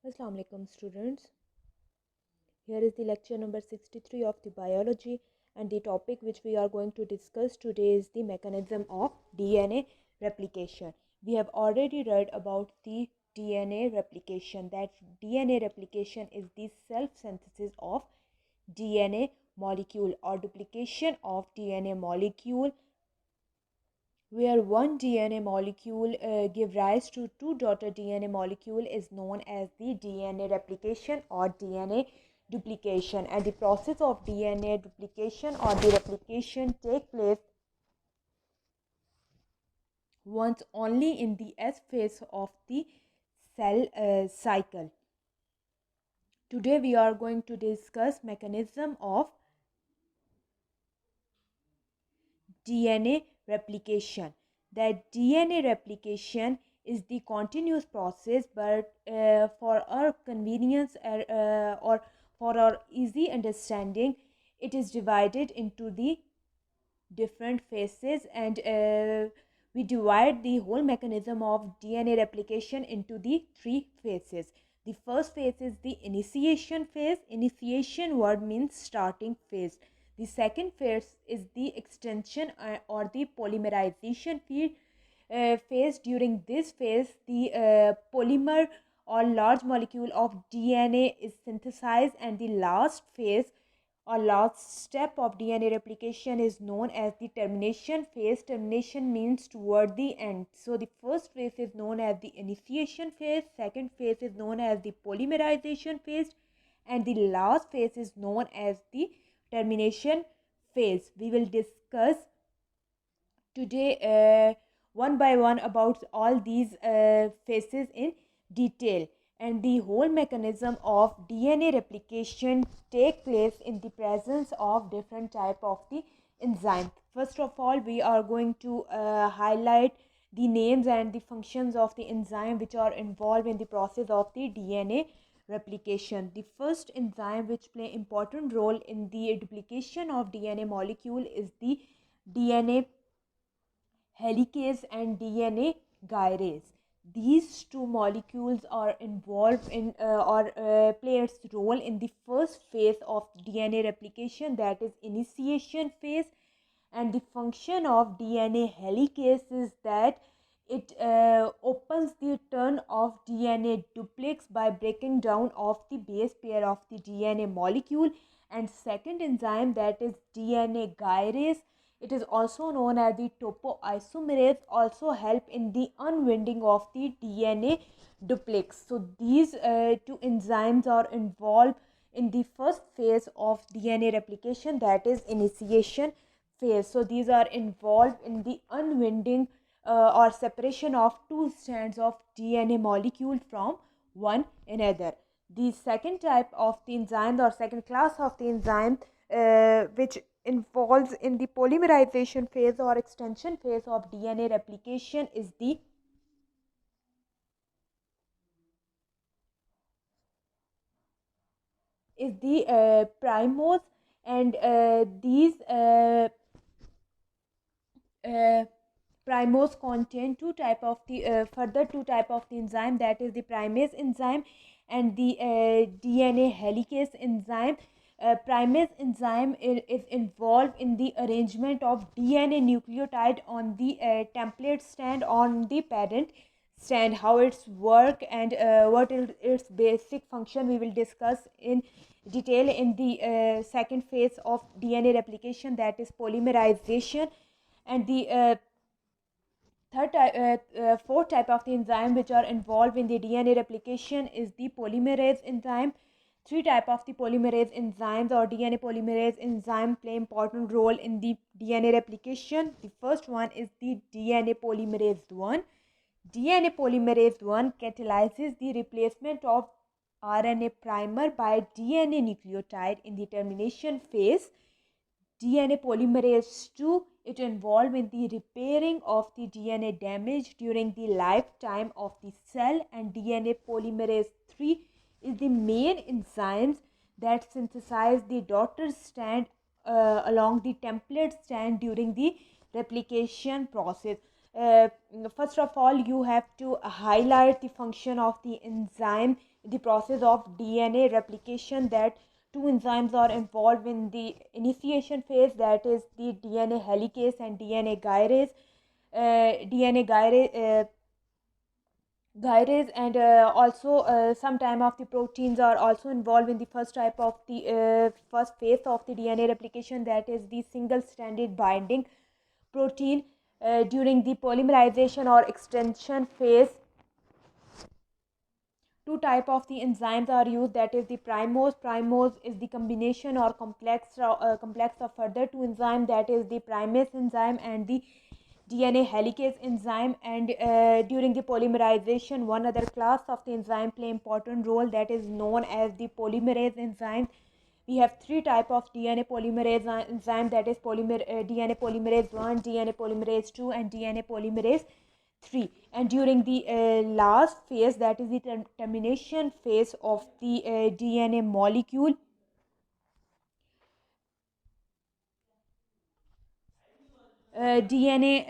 Assalamu alaikum students. Here is the lecture number 63 of the biology, and the topic which we are going to discuss today is the mechanism of DNA replication. We have already read about the DNA replication, that DNA replication is the self synthesis of DNA molecule or duplication of DNA molecule where one DNA molecule give rise to two daughter DNA molecule is known as the DNA replication or DNA duplication, and the process of DNA duplication or the replication take place once only in the S phase of the cell cycle. Today we are going to discuss mechanism of DNA replication. That DNA replication is the continuous process, but for our convenience or for our easy understanding, it is divided into the different phases, and we divide the whole mechanism of DNA replication into the three phases. The first phase is the initiation phase. Initiation word means starting phase. The second phase is the extension or the polymerization phase. During this phase, the polymer or large molecule of DNA is synthesized, and the last phase or last step of DNA replication is known as the termination phase. Termination means toward the end. So the first phase is known as the initiation phase, second phase is known as the polymerization phase, and the last phase is known as the termination phase. We will discuss today one by one about all these phases in detail, and the whole mechanism of DNA replication take place in the presence of different type of the enzyme. First of all, we are going to highlight the names and the functions of the enzyme which are involved in the process of the DNA replication. The first enzyme which play important role in the duplication of DNA molecule is the DNA helicase and DNA gyrase. These two molecules are involved in or play its role in the first phase of DNA replication, that is initiation phase. And the function of DNA helicase is that it opens the turn of DNA duplex by breaking down of the base pair of the DNA molecule. And second enzyme, that is DNA gyrase, it is also known as the topoisomerase, also help in the unwinding of the DNA duplex. So these two enzymes are involved in the first phase of DNA replication, that is initiation phase. So these are involved in the unwinding or separation of two strands of DNA molecule from one another. The second type of the enzyme or second class of the enzyme which involves in the polymerization phase or extension phase of DNA replication is the primose, and these uh, primose contain two type of the further two type of the enzyme, that is the primase enzyme and the DNA helicase enzyme. Primase enzyme is involved in the arrangement of DNA nucleotide on the template strand on the parent strand. How its work and what is its basic function we will discuss in detail in the second phase of DNA replication, that is polymerization. And the fourth type of the enzyme which are involved in the DNA replication is the polymerase enzyme. Three type of the polymerase enzymes or DNA polymerase enzyme play important role in the DNA replication. The first one is the DNA polymerase 1. DNA polymerase 1 catalyzes the replacement of RNA primer by DNA nucleotide in the termination phase. DNA polymerase 2, it involved in the repairing of the DNA damage during the lifetime of the cell, and DNA polymerase 3 is the main enzymes that synthesize the daughter strand along the template strand during the replication process. uh, first of all, you have to highlight the function of the enzyme in the process of DNA replication. That two enzymes are involved in the initiation phase, that is the DNA helicase and DNA gyrase. DNA gyrase and also some time of the proteins are also involved in the first type of the first phase of the DNA replication, that is the single stranded binding protein. During the polymerization or extension phase, two type of the enzymes are used, that is the primose is the combination or complex of further two enzymes, that is the primase enzyme and the DNA helicase enzyme. And during the polymerization, one other class of the enzyme play important role, that is known as the polymerase enzyme. We have three type of DNA polymerase enzyme, that is DNA polymerase 1, DNA polymerase 2 and DNA polymerase 3. And during the last phase, that is the termination phase of the DNA molecule, DNA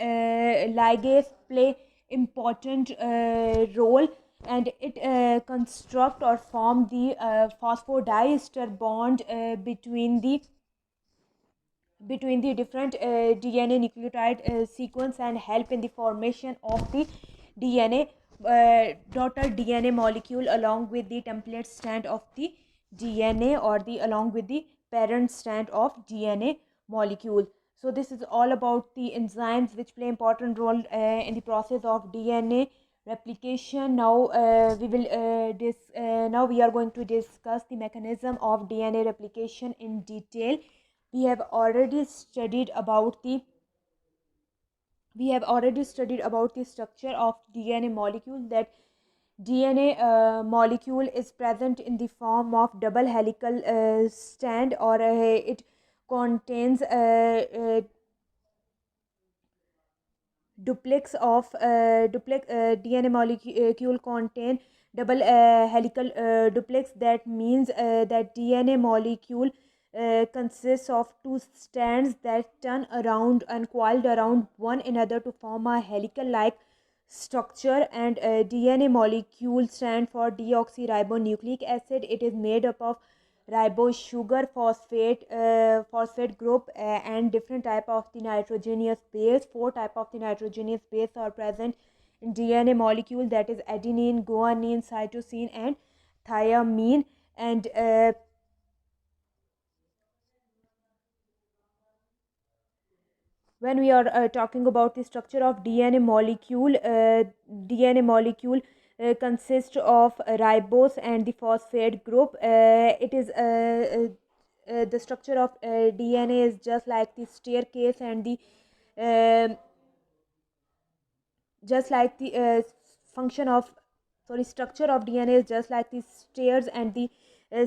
ligase play important role, and it construct or form the phosphodiester bond between the different DNA nucleotide sequence and help in the formation of the DNA daughter DNA molecule along with the template strand of the DNA, or the along with the parent strand of DNA molecule. So this is all about the enzymes which play important role in the process of DNA replication. Now now we are going to discuss the mechanism of DNA replication in detail. we have already studied about the we have already studied about the structure of DNA molecule, that DNA molecule is present in the form of double helical strand, or it contains duplex DNA molecule contain double helical duplex. That means that DNA molecule consists of two strands that turn around and coiled around one another to form a helical like structure. And DNA molecule stand for deoxyribonucleic acid. It is made up of ribose sugar, phosphate group, and different type of the nitrogenous base. Four type of the nitrogenous base are present in DNA molecule, that is adenine, guanine, cytosine and thymine. And when we are talking about the structure of DNA molecule consists of ribose and the phosphate group. It is The structure of DNA is just like the staircase, and the um just like the function of sorry structure of DNA is just like the stairs, and the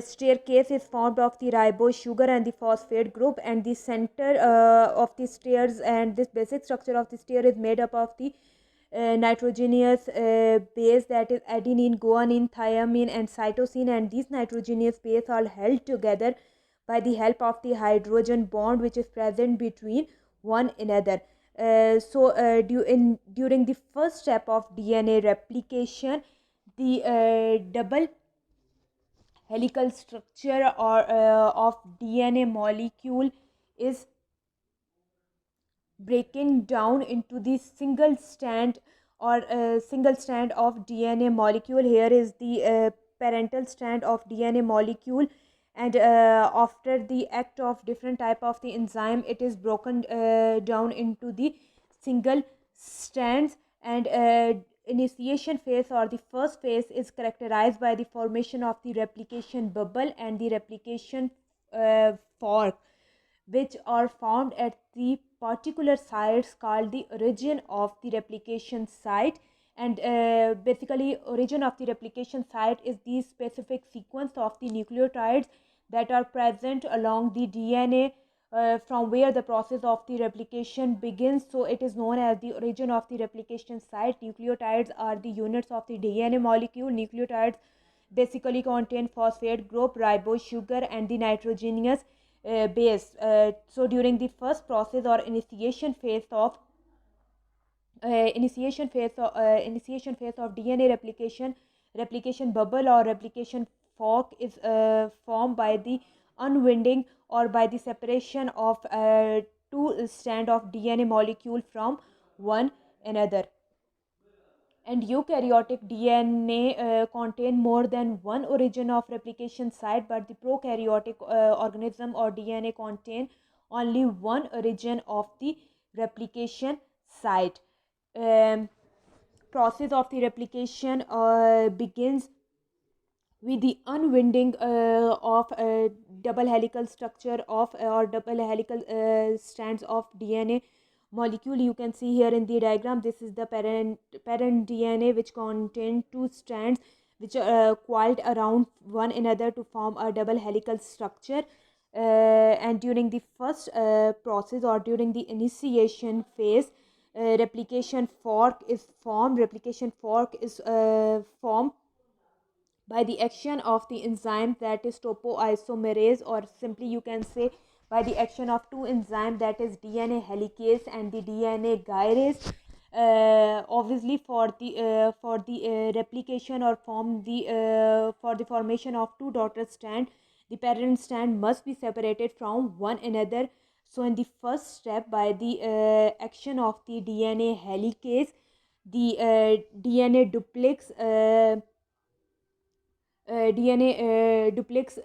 staircase is formed of the ribose sugar and the phosphate group, and the center of the stairs, and this basic structure of the stair is made up of the nitrogenous base, that is adenine, guanine, thymine and cytosine. And these nitrogenous base are held together by the help of the hydrogen bond which is present between one another. During the first step of DNA replication, the double helical structure or of DNA molecule is breaking down into the single strand of DNA molecule. Here is the parental strand of DNA molecule, and after the act of different type of the enzyme, it is broken down into the single strands. And initiation phase or the first phase is characterized by the formation of the replication bubble and the replication fork, which are found at the particular sites called the origin of the replication site. And basically origin of the replication site is the specific sequence of the nucleotides that are present along the DNA from where the process of the replication begins. So it is known as the origin of the replication site. Nucleotides are the units of the DNA molecule. Nucleotides basically contain phosphate group, ribose sugar and the nitrogenous base. So during the first process or initiation phase of initiation phase of DNA replication bubble or replication fork is formed by the unwinding or by the separation of two strand of DNA molecule from one another. And eukaryotic DNA contain more than one origin of replication site, but the prokaryotic organism or DNA contain only one origin of the replication site. Um, Process of the replication begins with the unwinding of double helical structure of or double helical strands of DNA molecule. You can see here in the diagram, this is the parent DNA which contain two strands which are coiled around one another to form a double helical structure. And during the first process or during the initiation phase, replication fork is formed. Replication fork is formed by the action of the enzyme, that is topoisomerase, or simply you can say by the action of two enzymes, that is DNA helicase and the DNA gyrase. Obviously for the replication or for the formation of two daughter strand, the parent strand must be separated from one another. So in the first step, by the action of the DNA helicase, the DNA duplex DNA duplex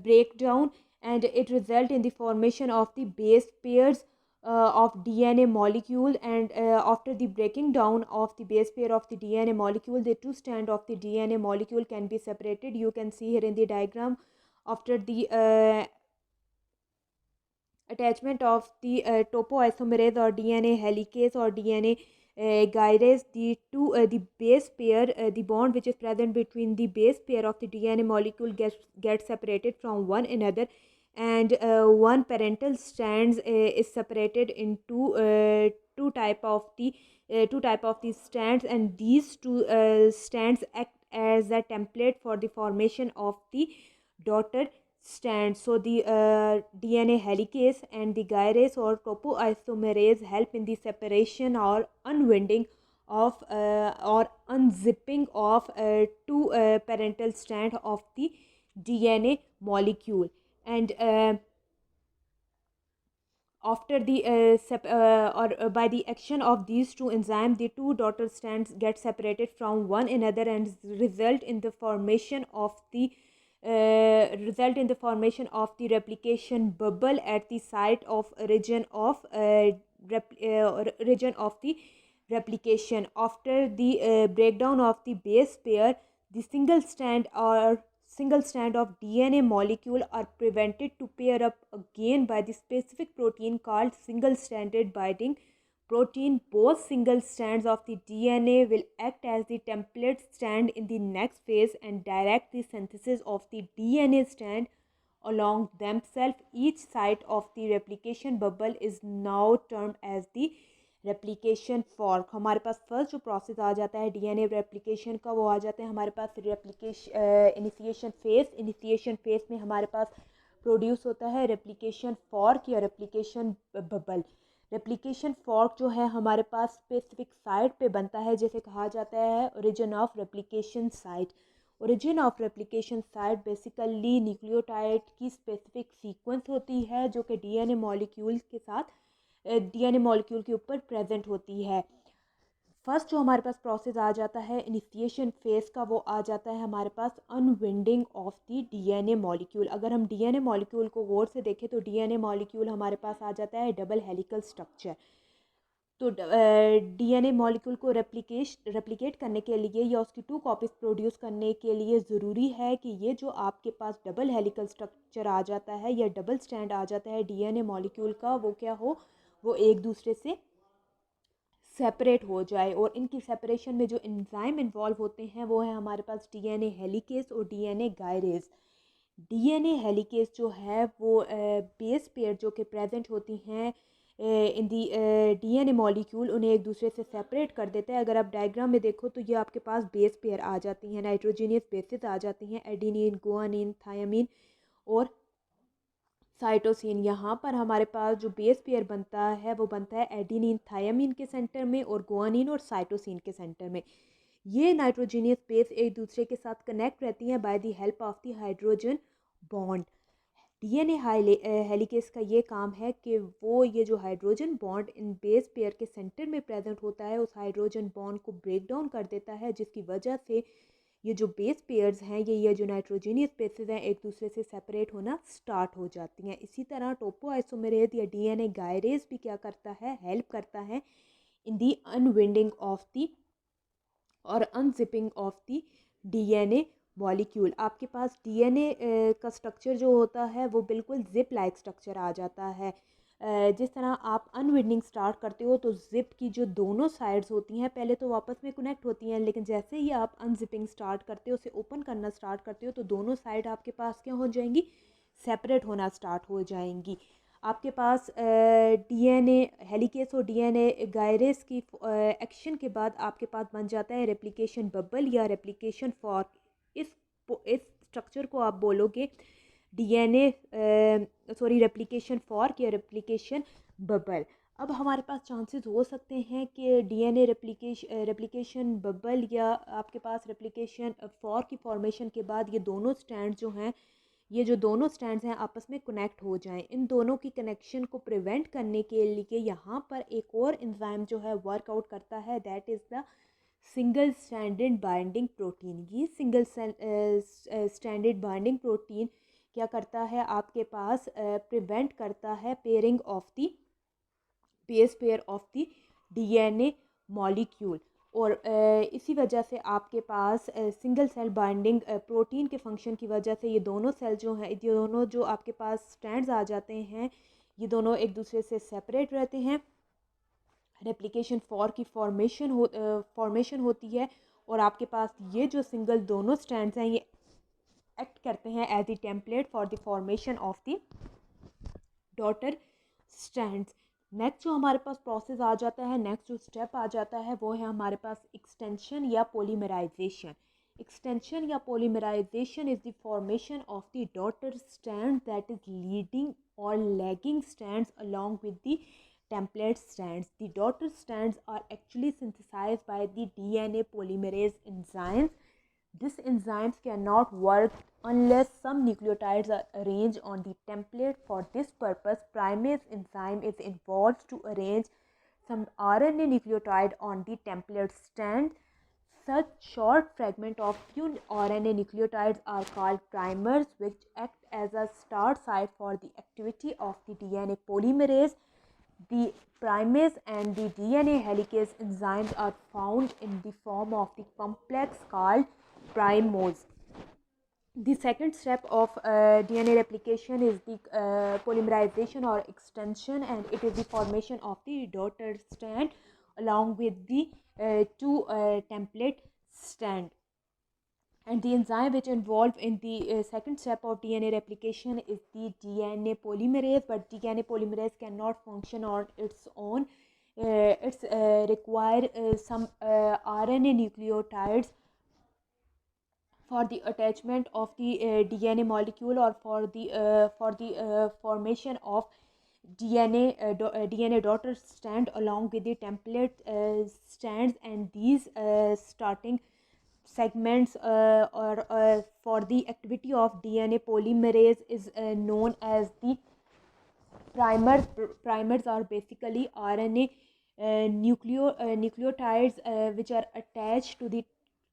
breakdown, and it result in the formation of the base pairs of DNA molecule. And after the breaking down of the base pair of the DNA molecule, the two strand of the DNA molecule can be separated. You can see here in the diagram, after the attachment of the topoisomerase or DNA helicase or DNA gyrase, the base pair, the bond which is present between the base pair of the DNA molecule gets separated from one another, and one parental strands is separated into two type of these strands, and these two strands act as a template for the formation of the daughter strand. So the DNA helicase and the gyrase or topoisomerase help in the separation or unwinding of or unzipping of two parental strand of the DNA molecule. And after the by the action of these two enzymes, the two daughter strands get separated from one another and result in the formation of the replication bubble at the site of origin of the replication. After the breakdown of the base pair, the single strand of DNA molecule are prevented to pair up again by the specific protein called single-stranded binding protein. Both single strands of the DNA will act as the template strand in the next phase and direct the synthesis of the DNA strand along themselves. Each site of the replication bubble is now termed as the replication fork. हमारे पास first जो process आ जाता है DNA replication का, वो आ जाता है हमारे पास initiation phase में हमारे पास प्रोड्यूस होता है रेप्लिकेशन फॉर्क या रेप्लिकेशन बबल. रेप्लिकेशन फॉर्क जो है हमारे पास स्पेसिफिक साइट पे बनता है, जैसे कहा जाता है origin of replication site. Origin of replication site basically nucleotide की स्पेसिफिक सीक्वेंस होती है जो कि डीएनए मॉलिक्यूल के साथ डीएनए मॉलिक्यूल के ऊपर प्रेजेंट होती है. फर्स्ट जो हमारे पास प्रोसेस आ जाता है इनिशिएशन फेज का, वो आ जाता है हमारे पास अनविंडिंग ऑफ द डीएनए मॉलिक्यूल. अगर हम डीएनए मॉलिक्यूल को गौर से देखें तो डीएनए मॉलिक्यूल हमारे पास आ जाता है डबल हेलिकल स्ट्रक्चर. तो डीएनए मॉलिक्यूल को रेप्लिकेट करने के लिए या उसकी टू कॉपीज प्रोड्यूस करने के लिए ज़रूरी है कि ये जो आपके पास डबल हेलिकल स्ट्रक्चर आ जाता है या डबल स्टैंड आ जाता है डीएनए मॉलिक्यूल का, वो क्या हो, वो एक दूसरे से सेपरेट हो जाए. और इनकी सेपरेशन में जो एंजाइम इन्वॉल्व होते हैं वो है हमारे पास डीएनए हेलिकेस और डीएनए गायरेज. डीएनए हेलिकेस जो है वो बेस पेयर जो कि प्रेजेंट होती हैं इन दी डीएनए मॉलिक्यूल, उन्हें एक दूसरे से सेपरेट कर देता है. अगर आप डायग्राम में देखो तो ये आपके पास बेस पेयर आ जाती हैं, नाइट्रोजीनियस बेसिस आ जाती हैं, एडिनिन, गुआनिन, थायमिन और साइटोसिन, यहाँ पर हमारे पास जो बेस पेयर बनता है वो बनता है एडिनिन थायमिन के सेंटर में और गुआनिन और साइटोसिन के सेंटर में। ये नाइट्रोजनियस बेस एक दूसरे के साथ कनेक्ट रहती हैं bye the help of the hydrogen bond. DNA helicase का ये काम है कि वो ये जो hydrogen bond in base pair के सेंटर में प्रेजेंट होता है उस हाइड्रोजन बॉन्ड को ब्रेक डाउन कर देता है, जिसकी वजह से ये जो बेस पेयर्स हैं ये जो नाइट्रोजनियस बेसेस हैं एक दूसरे से सेपरेट होना स्टार्ट हो जाती हैं। इसी तरह टोपो आइसोमेरेज या डीएनए गायरेज भी क्या करता है, हेल्प करता है इन दी अनविंडिंग ऑफ दी और unzipping of the DNA molecule. आपके पास डीएनए का स्ट्रक्चर जो होता है वो बिल्कुल जिप लाइक स्ट्रक्चर आ जाता है। जिस तरह आप अनविंडिंग स्टार्ट करते हो तो जिप की जो दोनों साइड्स होती हैं पहले तो आपस में कनेक्ट होती हैं, लेकिन जैसे ही आप अनजिपिंग स्टार्ट करते हो, उसे ओपन करना स्टार्ट करते हो, तो दोनों साइड आपके पास क्या हो जाएंगी, सेपरेट होना स्टार्ट हो जाएंगी। आपके पास डीएनए हेलिकेस और डीएनए गायरेस की एक्शन के बाद आपके पास बन जाता है रेप्लिकेशन बबल या रेप्लिकेशन फॉर्क। इस स्ट्रक्चर को आप बोलोगे डीएनए रेप्लिकेशन फॉर्क या रेप्लिकेशन बबल। अब हमारे पास चांसेस हो सकते हैं कि डीएनए रेप्लिकेशन बबल या आपके पास रेप्लिकेशन फॉर्क की फॉर्मेशन के बाद ये दोनों स्टैंड जो हैं, ये जो दोनों स्टैंड्स हैं आपस में कनेक्ट हो जाएं। इन दोनों की कनेक्शन को प्रिवेंट करने के लिए यहाँ पर एक और एंजाइम जो है वर्कआउट करता है, that is the single standard binding protein. ये सिंगल स्टैंडर्ड बाइंडिंग प्रोटीन क्या करता है, आपके पास प्रिवेंट करता है pairing of the base pair of the DNA molecule. और इसी वजह से आपके पास सिंगल सेल बाइंडिंग प्रोटीन के फंक्शन की वजह से ये दोनों सेल जो हैं, ये दोनों जो आपके पास स्टैंड्स आ जाते हैं, ये दोनों एक दूसरे से सेपरेट रहते हैं। रेप्लिकेशन फॉर की फॉर्मेशन होती है और आपके पास ये जो सिंगल दोनों स्टैंड्स हैं ये एक्ट करते हैं as the template for the formation of the daughter strands. Next जो हमारे पास प्रोसेस आ जाता है, नेक्स्ट जो स्टेप आ जाता है वो है हमारे पास एक्सटेंशन या पॉलीमराइजेशन। एक्सटेंशन या polymerization is the formation of the daughter strand that is leading और lagging strands along with the template strands. The daughter strands are actually synthesized by the DNA polymerase enzymes. These enzymes cannot work unless some nucleotides are arranged on the template. For this purpose, primase enzyme is involved to arrange some RNA nucleotide on the template strand. Such short fragments of few RNA nucleotides are called primers, which act as a start site for the activity of the DNA polymerase. The primase and the DNA helicase enzymes are found in the form of the complex called primose. The second step of DNA replication is the polymerization or extension, and it is the formation of the daughter strand along with the two template strand. And the enzyme which involved in the second step of DNA replication is the DNA polymerase, but DNA polymerase cannot function on its own. It's require some RNA nucleotides for the attachment of the DNA molecule or for the formation of DNA daughter strand along with the template strands, and these starting segments or for the activity of DNA polymerase is known as the primers. Primers are basically RNA nucleotides which are attached to the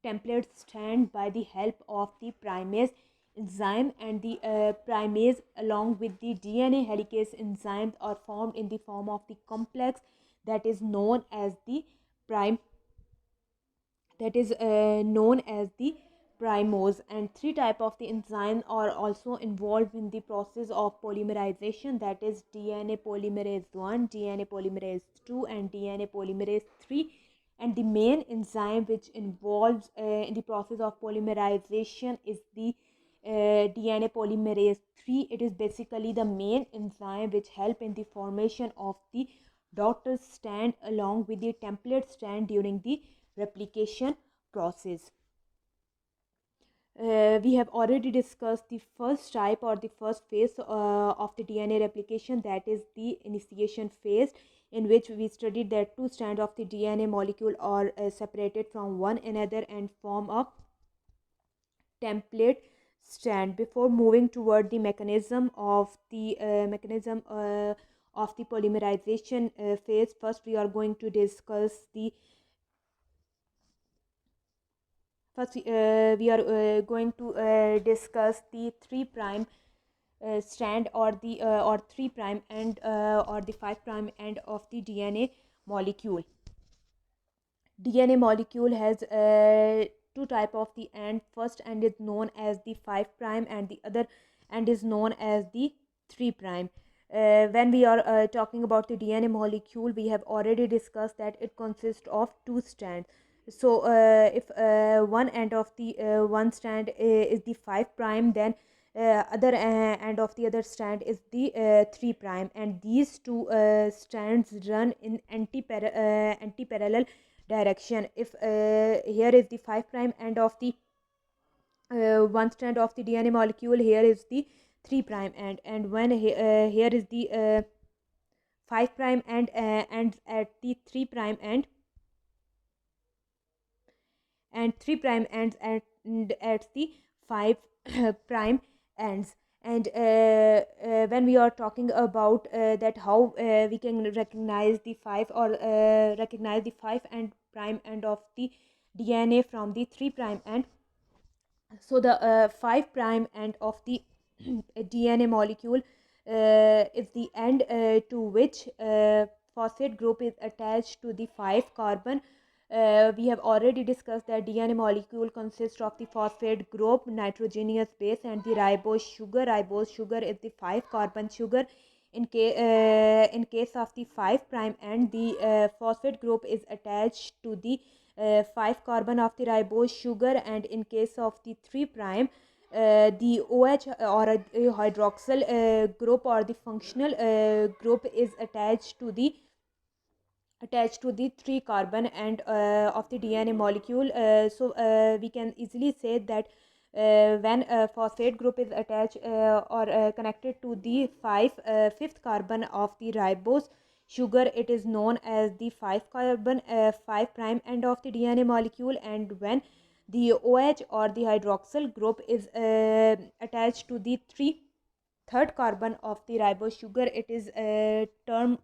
template strand by the help of the primase enzyme, and the primase along with the DNA helicase enzymes are formed in the form of the complex that is known as the prime that is known as the primose. And three type of the enzymes are also involved in the process of polymerization, that is DNA polymerase 1, DNA polymerase 2 and DNA polymerase 3. And the main enzyme which involves in the process of polymerization is the DNA polymerase 3. It is basically the main enzyme which help in the formation of the daughter strand along with the template strand during the replication process. We have already discussed the first type or the first phase of the DNA replication, that is the initiation phase, in which we studied that two strands of the DNA molecule are separated from one another and form a template strand. Before moving toward the mechanism of the polymerization phase, first we are going to discuss the First, we are going to discuss the 3 prime strand or 3 prime end or the 5 prime end of the DNA molecule. DNA molecule has two type of the end. First end is known as the 5 prime and the other end is known as the 3 prime. When we are talking about the DNA molecule, we have already discussed that it consists of two strands. So if one end of the one strand is the 5 prime, then other end of the other strand is the 3 prime, and these two strands run in anti-parallel direction. If here is the 5 prime end of the one strand of the DNA molecule, here is the 3 prime end, and when here is the 5 prime end ends at the 3 prime end, and 3 prime ends at the 5 prime ends. And when we are talking about that how we can recognize the 5 or recognize the 5 and prime end of the DNA from the 3 prime end, so the 5 prime end of the DNA molecule is the end to which phosphate group is attached to the 5 carbon. We have already discussed that DNA molecule consists of the phosphate group, nitrogenous base, and the ribose sugar. Ribose sugar is the 5 carbon sugar. In case of the 5 prime end, the phosphate group is attached to the 5 carbon of the ribose sugar, and in case of the 3 prime, the OH or a hydroxyl group or the functional group is attached to the 3 carbon end of the DNA molecule. So we can easily say that when a phosphate group is attached or connected to the fifth carbon of the ribose sugar, it is known as the 5 carbon 5 prime end of the DNA molecule. And when the OH or the hydroxyl group is attached to the third carbon of the ribose sugar, it is termed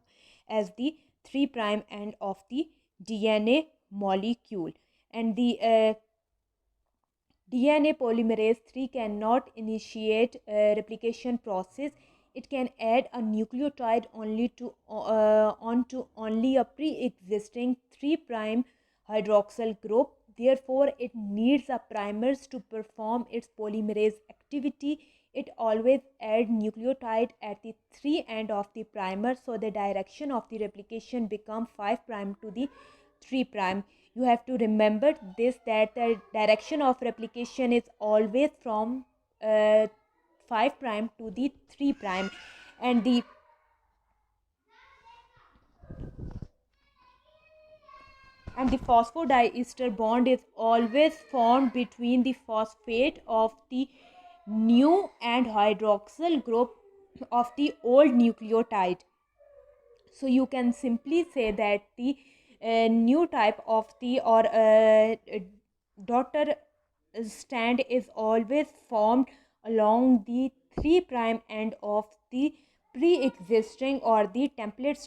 as the 3 prime end of the DNA molecule. And the DNA polymerase 3 cannot initiate a replication process. It can add a nucleotide onto only a pre-existing 3 prime hydroxyl group. Therefore, it needs a primers to perform its polymerase activity. It always adds nucleotide at the 3 end of the primer, so the direction of the replication become 5 prime to the 3 prime. You have to remember this, that the direction of replication is always from 5 prime to the 3 prime, and the phosphodiester bond is always formed between the phosphate of the new and hydroxyl group of the old nucleotide. So you can simply say that the new type of the or daughter strand is always formed along the 3 prime end of the pre-existing or the template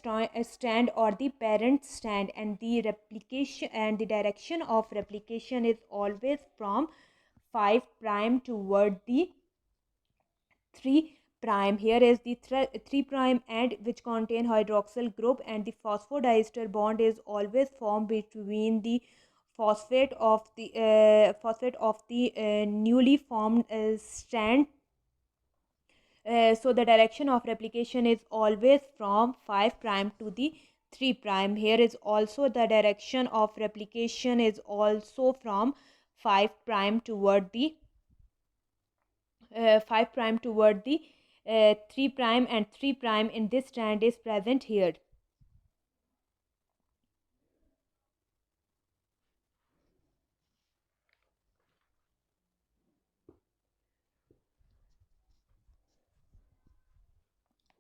strand or the parent strand, and the replication and the direction of replication is always from 5 prime toward the 3 prime. Here is the 3 prime end which contain hydroxyl group, and the phosphodiester bond is always formed between the phosphate of the newly formed strand. So the direction of replication is always from 5 prime to the 3 prime. Here is also the direction of replication is also from 5 prime toward the 5 prime toward the 3 prime, and 3 prime in this strand is present here.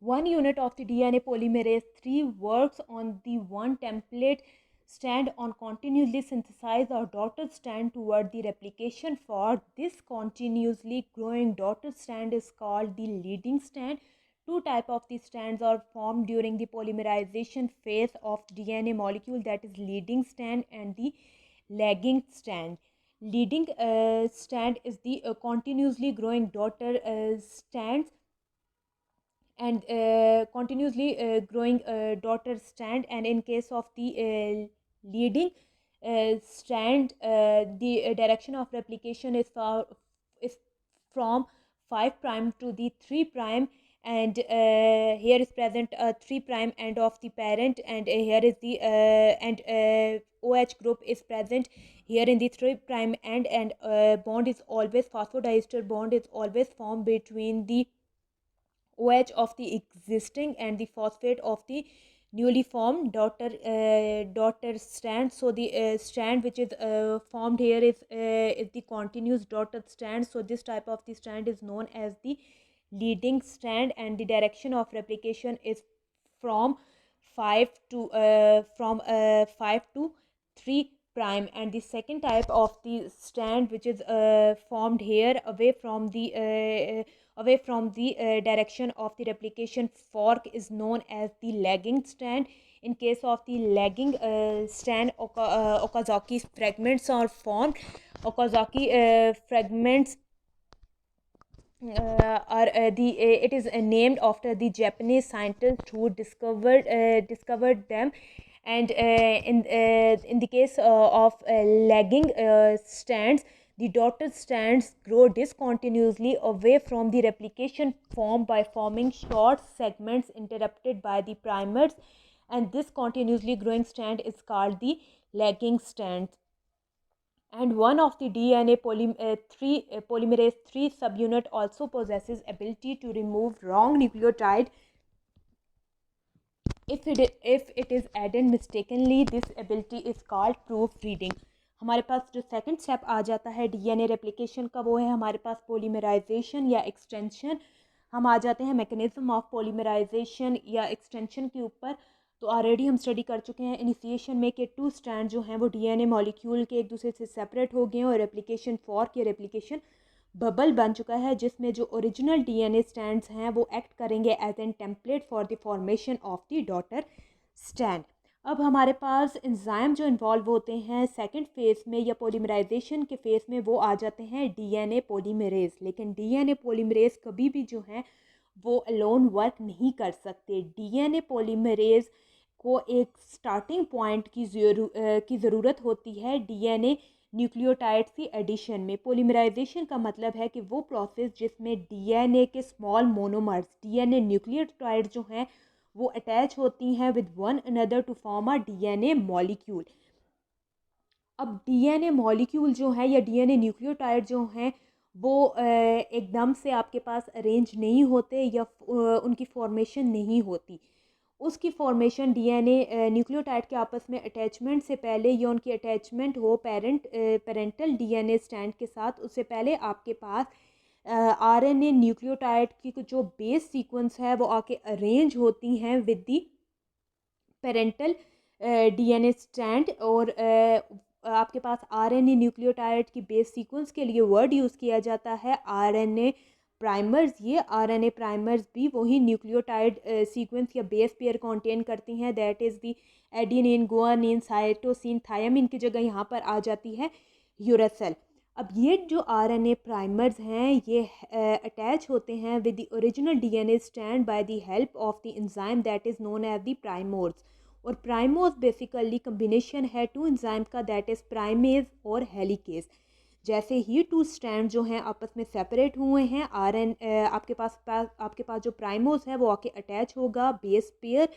One unit of the DNA polymerase 3 works on the one template strand on continuously synthesize or daughter strand toward the replication. For this continuously growing daughter strand is called the leading strand. Two types of the strands are formed during the polymerization phase of DNA molecule, that is leading strand and the lagging strand. Leading strand is the continuously growing daughter strands and continuously growing daughter strand, and in case of the leading strand, the direction of replication is from 5 prime to the 3 prime, and here is present a 3 prime end of the parent, and here is the and OH group is present here in the 3 prime end, and bond is always phosphodiester bond is always formed between the OH of the existing and the phosphate of the newly formed daughter strand. So the strand which is formed here is the continuous daughter strand. So this type of the strand is known as the leading strand, and the direction of replication is from 5 to 3 prime. And the second type of the strand which is formed here away from the direction of the replication fork is known as the lagging strand. In case of the lagging strand, Okazaki fragments are formed. Okazaki fragments it is named after the Japanese scientist who discovered them. And in the case of lagging strands, the daughter strands grow discontinuously away from the replication form by forming short segments interrupted by the primers, and this continuously growing strand is called the lagging strand. And one of the DNA polymerase 3 subunit also possesses ability to remove wrong nucleotide if it is added mistakenly. This ability is called proofreading. हमारे पास जो second step आ जाता है DNA replication का, वो है हमारे पास polymerisation या extension. हम आ जाते हैं मैकेनिज्म ऑफ पोलीमराइजेशन या एक्सटेंशन के ऊपर. तो ऑलरेडी हम स्टडी कर चुके हैं इनिशिएशन में कि 2 स्ट्रैंड जो हैं वो डीएनए मॉलिक्यूल के एक दूसरे से सेपरेट हो गए हैं, और रेप्लिकेशन फॉर्क या रेप्लिकेशन बबल बन चुका है, जिसमें जो ओरिजिनल डीएनए स्ट्रैंड्स हैं वो एक्ट करेंगे as an template for the formation of the daughter strand. अब हमारे पास एंजाइम जो इन्वॉल्व होते हैं सेकंड फेज में या पोलीमराइजेशन के फेज में, वो आ जाते हैं डीएनए पोलीमरेज. लेकिन डीएनए पोलीमरेज कभी भी जो है वो अलोन वर्क नहीं कर सकते. डीएनए पोलीमरेज को एक स्टार्टिंग पॉइंट की ज़रूरत होती है डीएनए न्यूक्लियोटाइड्स की एडिशन में. पोलीमराइजेशन का मतलब है कि वो प्रोसेस जिसमें डीएनए के स्मॉल मोनोमर्स, डीएनए न्यूक्लियोटाइड जो हैं वो अटैच होती हैं with one another to form a DNA molecule. अब डीएनए मॉलिक्यूल जो है या डीएनए न्यूक्लियोटाइड जो हैं वो एकदम से आपके पास अरेंज नहीं होते या उनकी फॉर्मेशन नहीं होती. उसकी फॉर्मेशन डीएनए न्यूक्लियोटाइड के आपस में अटैचमेंट से पहले या उनकी अटैचमेंट हो पेरेंटल डीएनए स्ट्रैंड के साथ, उससे पहले आपके पास आरएनए न्यूक्लियोटाइड की जो बेस सीक्वेंस है वो आके अरेंज होती हैं with the parental DNA strand. और आपके पास आरएनए न्यूक्लियोटाइड की बेस सीक्वेंस के लिए वर्ड यूज़ किया जाता है आरएनए प्राइमर्स. ये आरएनए प्राइमर्स भी वही न्यूक्लियोटाइड सीक्वेंस या बेस पेयर कंटेन करती हैं, that is the adenine, guanine, cytosine, thymine की जगह यहाँ पर आ जाती है यूरेसिल. अब ये जो आरएनए प्राइमर्स हैं ये अटैच होते हैं with the original DNA strand by the help of the enzyme that is known as the primosome. और प्राइमोर्स बेसिकली कम्बिनेशन है 2 एंजाइम का, दैट इज़ प्राइमेज और हेलिकेज. जैसे ही 2 स्ट्रैंड जो हैं आपस में सेपरेट हुए हैं, आपके पास जो प्राइमोस है वो आके अटैच होगा base pair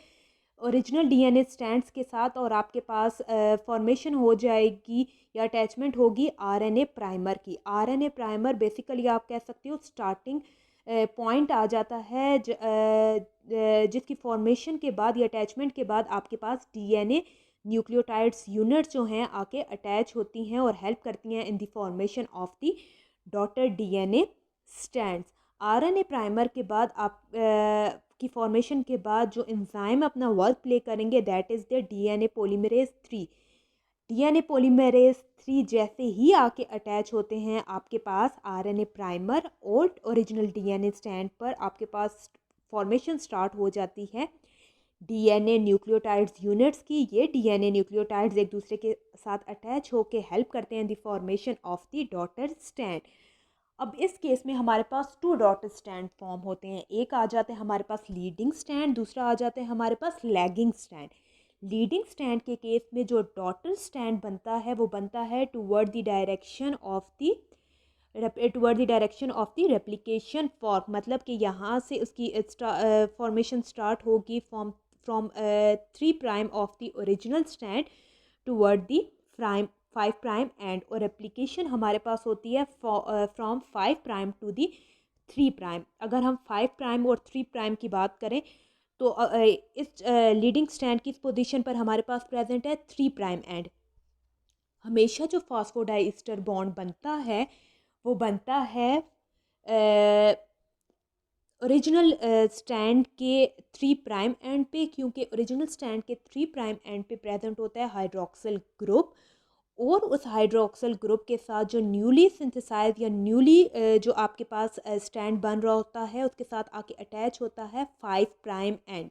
original DNA strands के साथ, और आपके पास फॉर्मेशन हो जाएगी या अटैचमेंट होगी आरएनए प्राइमर की. आरएनए प्राइमर बेसिकली आप कह सकते हो स्टार्टिंग पॉइंट आ जाता है जिसकी फॉर्मेशन के बाद या अटैचमेंट के बाद आपके पास डीएनए न्यूक्लियोटाइड्स यूनिट्स जो हैं आके अटैच होती हैं और हेल्प करती हैं in the formation of the daughter DNA strands. RNA primer के बाद आप की फॉर्मेशन के बाद जो एंजाइम अपना वर्क प्ले करेंगे that is the DNA polymerase 3। DNA polymerase 3 जैसे ही आके अटैच होते हैं आपके पास आरएनए प्राइमर और ओरिजिनल डीएनए स्टैंड पर आपके पास फॉर्मेशन स्टार्ट हो जाती है डीएनए न्यूक्लियोटाइड्स यूनिट्स की। ये डीएनए न्यूक्लियोटाइड्स एक दूसरे के साथ अटैच होकर हेल्प करते हैं the formation of the daughter stand. अब इस केस में हमारे पास 2 डॉटर स्टैंड फॉर्म होते हैं। एक आ जाते हैं हमारे पास लीडिंग स्टैंड, दूसरा आ जाते हैं हमारे पास लैगिंग स्टैंड। लीडिंग स्टैंड के केस में जो डॉटर स्टैंड बनता है वो बनता है toward the direction of the replication fork, मतलब कि यहाँ से उसकी फॉर्मेशन स्टार्ट होगी from 3 prime of the original strand toward the 5 prime end, और रेप्लिकेशन हमारे पास होती है from 5 prime to the 3 prime. अगर हम 5 प्राइम और 3 प्राइम की बात करें तो इस लीडिंग स्टैंड की इस पोजीशन पर हमारे पास प्रेजेंट है 3 प्राइम एंड। हमेशा जो फॉस्फोडाइस्टर बॉन्ड बनता है वो बनता है ओरिजिनल स्टैंड के 3 प्राइम एंड पे, क्योंकि ओरिजिनल स्टैंड के 3 प्राइम एंड पे प्रेजेंट होता है हाइड्रोक्सिल ग्रुप, और उस हाइड्रोक्सिल ग्रुप के साथ जो न्यूली सिंथेसाइज या न्यूली जो आपके पास स्टैंड बन रहा होता है उसके साथ आके अटैच होता है 5 प्राइम एंड।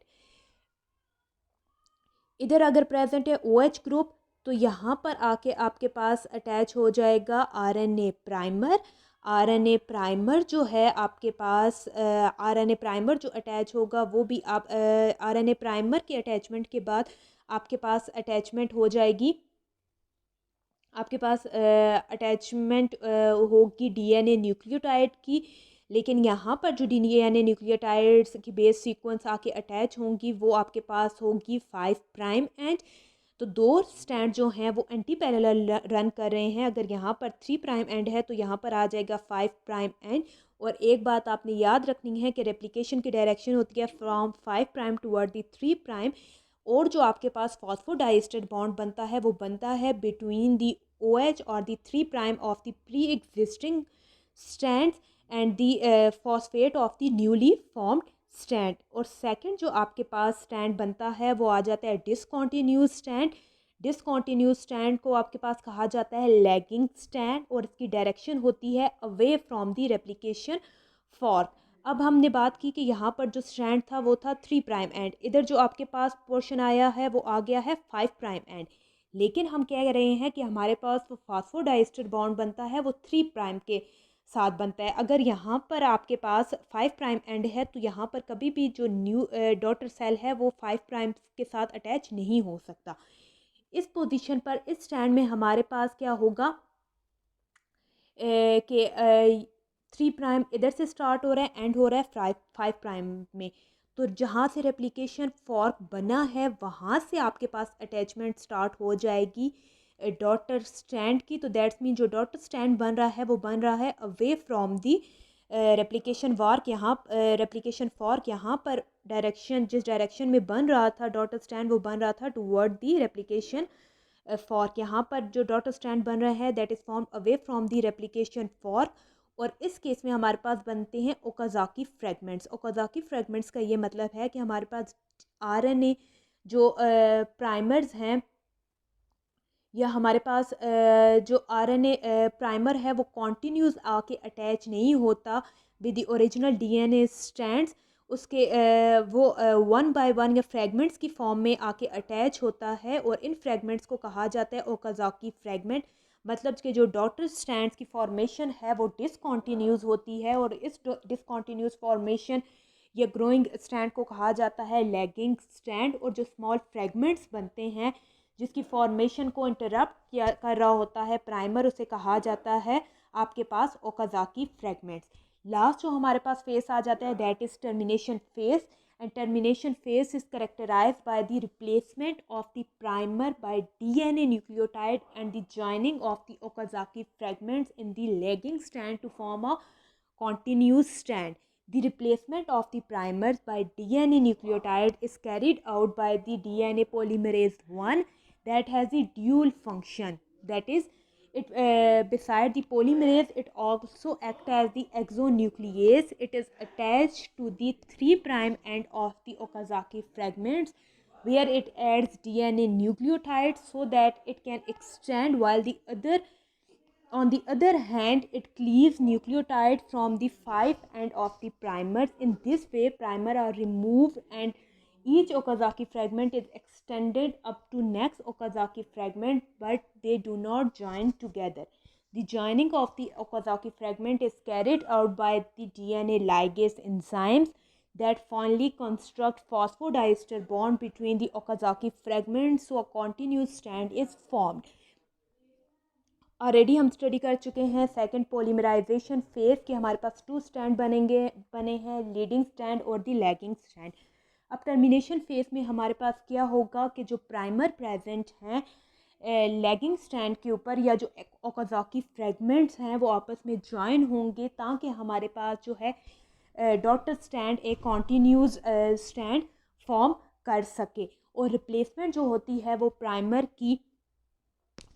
इधर अगर प्रेजेंट है OH ग्रुप तो यहाँ पर आके आपके पास अटैच हो जाएगा आरएनए प्राइमर। आरएनए प्राइमर जो है आपके पास आरएनए प्राइमर जो अटैच होगा वो भी आप आरएनए प्राइमर के अटैचमेंट के बाद आपके पास अटैचमेंट हो जाएगी, आपके पास अटैचमेंट होगी डीएनए न्यूक्लियोटाइड की। लेकिन यहाँ पर जो डीएनए न्यूक्लियोटाइड्स की बेस सीक्वेंस आके अटैच होंगी वो आपके पास होगी 5 प्राइम एंड। तो 2 स्टैंड जो हैं वो एंटी पैरेलल रन कर रहे हैं। अगर यहाँ पर 3 प्राइम एंड है तो यहाँ पर आ जाएगा 5 प्राइम एंड। और एक बात आपने याद रखनी है कि रेप्लिकेशन की डायरेक्शन होती है from 5 prime toward the 3 prime, और जो आपके पास फॉस्फोडाइस्टर बॉन्ड बनता है वो बनता है बिटवीन दी OH और दी 3 prime of the pre existing stand and the phosphate of the newly formed stand. और सेकंड जो आपके पास स्टैंड बनता है वो आ जाता है डिसकॉन्टिन्यूस स्टैंड। डिसकॉन्टिन्यूस स्टैंड को आपके पास कहा जाता है लैगिंग स्टैंड, और इसकी डायरेक्शन होती है away from the replication fork. अब हमने बात की कि यहाँ पर जो स्टैंड था वो था 3 प्राइम एंड, इधर जो आपके पास पोर्शन आया है वो आ गया है 5 प्राइम एंड। लेकिन हम कह रहे हैं कि हमारे पास वो फॉस्फोडाइस्टर बॉन्ड बनता है वो 3 प्राइम के साथ बनता है। अगर यहाँ पर आपके पास 5 प्राइम एंड है तो यहाँ पर कभी भी जो न्यू डॉटर सेल है वो 5 प्राइम के साथ अटैच नहीं हो सकता। इस पोजीशन पर इस स्टैंड में हमारे पास क्या होगा कि 3 प्राइम इधर से स्टार्ट हो रहा है, एंड हो रहा है 5 प्राइम में। तो जहाँ से रेप्लिकेशन फॉर्क बना है वहाँ से आपके पास अटैचमेंट स्टार्ट हो जाएगी डॉटर स्टैंड की। तो दैट्स मीन जो डॉटर स्टैंड बन रहा है वो बन रहा है अवे फ्रॉम दी रेप्लिकेशन वार्क। यहाँ रेप्लिकेशन फॉर्क यहाँ पर डायरेक्शन जिस डायरेक्शन में बन रहा था डॉटर स्टैंड वो बन रहा था टूवर्ड दी रेप्लिकेशन फॉर्क। यहाँ पर जो डॉटर स्टैंड बन रहा है that is form away from the replication fork. और इस केस में हमारे पास बनते हैं ओकाज़ाकी फ्रेगमेंट्स। ओकाज़ाकी फ्रेगमेंट्स का ये मतलब है कि हमारे पास आरएनए जो प्राइमर्स हैं या हमारे पास जो आरएनए प्राइमर है वो कॉन्टीन्यूस आके अटैच नहीं होता with the original DNA stands. उसके वो 1 बाय 1 या फ्रेगमेंट्स की फॉर्म में आके अटैच होता है, और इन फ्रेगमेंट्स को कहा जाता है ओकाज़ाकी फ्रेगमेंट। मतलब कि जो डॉटर स्टैंड्स की फॉर्मेशन है वो डिसकॉन्टीन्यूस होती है, और इस डिसकॉन्टीन्यूस फॉर्मेशन या ग्रोइंग स्टैंड को कहा जाता है लैगिंग स्टैंड। और जो स्मॉल फ्रेगमेंट्स बनते हैं जिसकी फॉर्मेशन को इंटरप्ट किया कर रहा होता है प्राइमर, उसे कहा जाता है आपके पास ओकाज़ाकी फ्रेगमेंट्स। लास्ट जो हमारे पास फेस आ जाता है that is termination face, and termination phase is characterized by the replacement of the primer by DNA nucleotide and the joining of the Okazaki fragments in the lagging strand to form a continuous strand. The replacement of the primers by DNA nucleotide is carried out by the DNA polymerase 1 that has a dual function. That is, It beside the polymerase, it also acts as the exonuclease. It is attached to the 3' end of the Okazaki fragments, where it adds DNA nucleotides so that it can extend, while the other on the other hand, it cleaves nucleotide from the 5' of the primers. In this way, primers are removed and each Okazaki fragment is extended up to next Okazaki fragment, but they do not join together. The joining of the Okazaki fragment is carried out by the DNA ligase enzymes that finally construct phosphodiester bond between the Okazaki fragments, so a continuous strand is formed. Already हम study कर चुके हैं second polymerisation phase के हमारे पास 2 stand बने हैं, leading stand और दी lagging stand. अब टर्मिनेशन फेज में हमारे पास क्या होगा कि जो प्राइमर प्रेजेंट हैं लैगिंग स्टैंड के ऊपर या जो ओकाज़ाकी फ्रेगमेंट्स हैं वो आपस में ज्वाइन होंगे ताकि हमारे पास जो है डॉटर स्टैंड एक कॉन्टीन्यूस स्टैंड फॉर्म कर सके। और रिप्लेसमेंट जो होती है वो प्राइमर की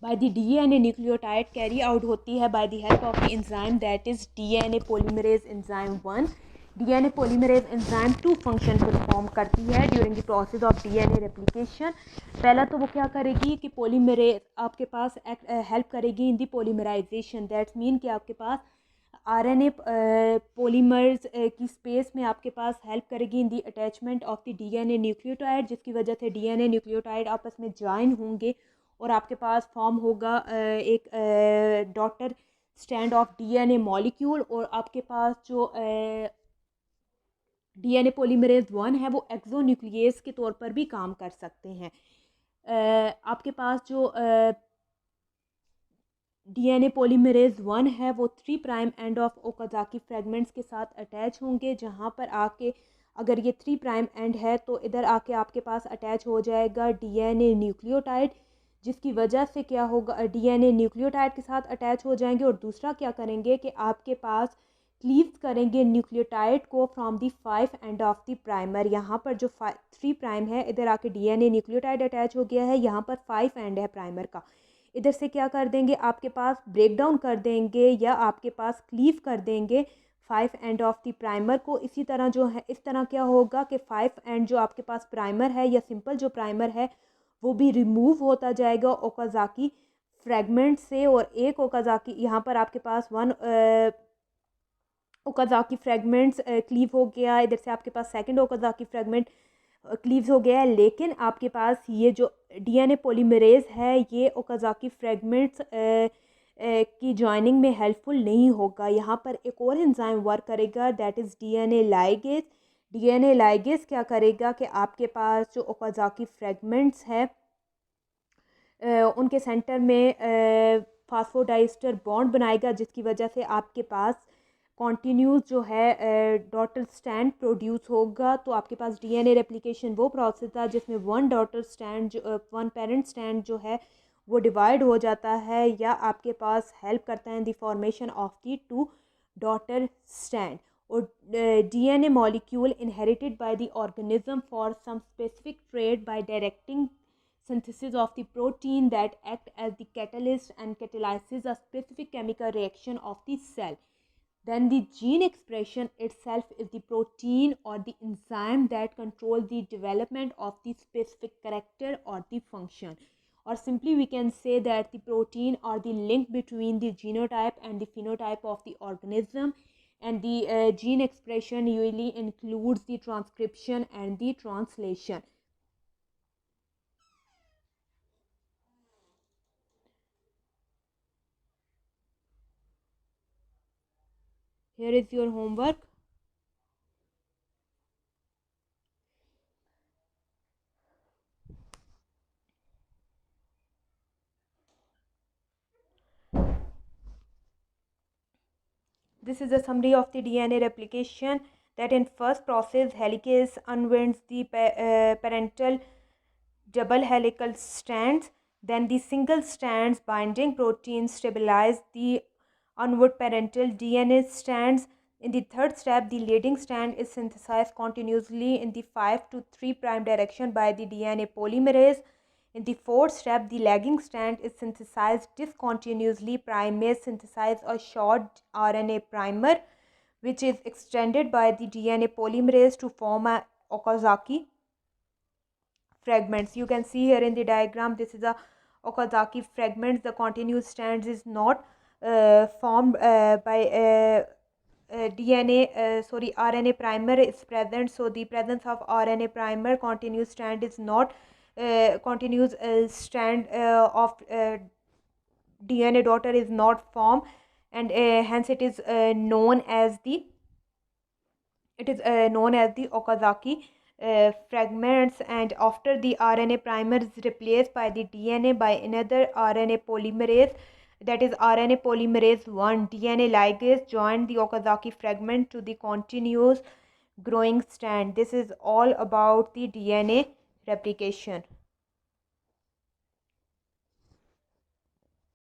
by the DNA nucleotide carry out होती है by the help of the enzyme that is DNA polymerase enzyme 1. DNA polymerase enzyme 2 function perform करती है during the process of DNA replication. पहला तो वो क्या करेगी कि polymerase आपके पास help करेगी in the polymerization. That mean कि आपके पास RNA polymers की स्पेस में आपके पास हेल्प करेगी in the attachment of the DNA nucleotide, जिसकी वजह से DNA न्यूक्लियोटाइड आपस में ज्वाइन होंगे और आपके पास फॉर्म होगा एक daughter stand of DNA molecule. और आपके पास जो DNA पोलीमरेज 1 है वो एक्सोन्यूक्लियस के तौर पर भी काम कर सकते हैं। आपके पास जो DNA पोलीमरेज 1 है वो 3' एंड ऑफ ओकाज़ाकी फ्रेगमेंट्स के साथ अटैच होंगे, जहाँ पर आके अगर ये 3' एंड है तो इधर आके आपके पास अटैच हो जाएगा DNA न्यूक्लियोटाइड, जिसकी वजह से क्या होगा DNA न्यूक्लियोटाइड के साथ अटैच हो जाएंगे। और दूसरा क्या करेंगे कि आपके पास क्लीव्स करेंगे न्यूक्लियोटाइड को from the 5 end of the primer. यहाँ पर जो 3' है इधर आके DNA न्यूक्लियोटाइड अटैच हो गया है, यहाँ पर 5 एंड है प्राइमर का। इधर से क्या कर देंगे आपके पास ब्रेक डाउन कर देंगे या आपके पास क्लीव कर देंगे 5 एंड ऑफ द प्राइमर को। इसी तरह जो है इस तरह क्या होगा कि 5 एंड जो आपके पास प्राइमर है या सिंपल जो प्राइमर है वो भी रिमूव होता जाएगा ओकाज़ाकी फ्रेगमेंट से। और एक ओकाज़ाकी यहाँ पर आपके पास 1 ओकाज़ाकी फ्रेगमेंट्स क्लीव हो गया, इधर से आपके पास सेकंड ओकाज़ाकी फ्रेगमेंट क्लीव्स हो गया है। लेकिन आपके पास ये जो DNA पोलीमरेज है ये ओकाज़ाकी फ्रेगमेंट्स की जॉइनिंग में हेल्पफुल नहीं होगा। यहाँ पर एक और एंजाइम वर्क करेगा that is DNA ligase. DNA ligase क्या करेगा कि आपके पास जो ओकाज़ाकी फ्रेगमेंट्स है उनके सेंटर में फास्फोडाइस्टर बॉन्ड बनाएगा, जिसकी वजह से आपके पास कॉन्टीन्यूस जो है डॉटर स्टैंड प्रोड्यूस होगा। तो आपके पास DNA रेप्लिकेशन वो प्रोसेस था जिसमें 1 डॉटर स्टैंड जो 1 पेरेंट स्टैंड जो है वो डिवाइड हो जाता है या आपके पास हेल्प करता है in the formation of the 2 daughter stand. और DNA molecule inherited by the organism for some specific trait by directing synthesis of the protein that act as the catalyst and catalyzes a specific chemical reaction of the cell. Then the gene expression itself is the protein or the enzyme that control the development of the specific character or the function. Or simply we can say that the protein or the link between the genotype and the phenotype of the organism, and the gene expression usually includes the transcription and the translation. Here is your homework. This is a summary of the DNA replication. That in first process helicase unwinds the parental double helical strands. Then the single strands binding proteins stabilize the onward parental DNA strands. In the third step, the leading strand is synthesized continuously in the 5 to 3' direction by the DNA polymerase. In the fourth step, the lagging strand is synthesized discontinuously. Primase synthesize a short RNA primer, which is extended by the DNA polymerase to form a Okazaki fragments. You can see here in the diagram, this is a Okazaki fragments. The continuous strands is not formed by RNA primer is present. So the presence of RNA primer, continuous strand is not continuous strand of DNA daughter is not formed, and hence it is known as the Okazaki fragments. And after the RNA primer is replaced by the DNA by another RNA polymerase, that is RNA polymerase 1, DNA ligase joined the Okazaki fragment to the continuous growing strand. This is all about the DNA replication.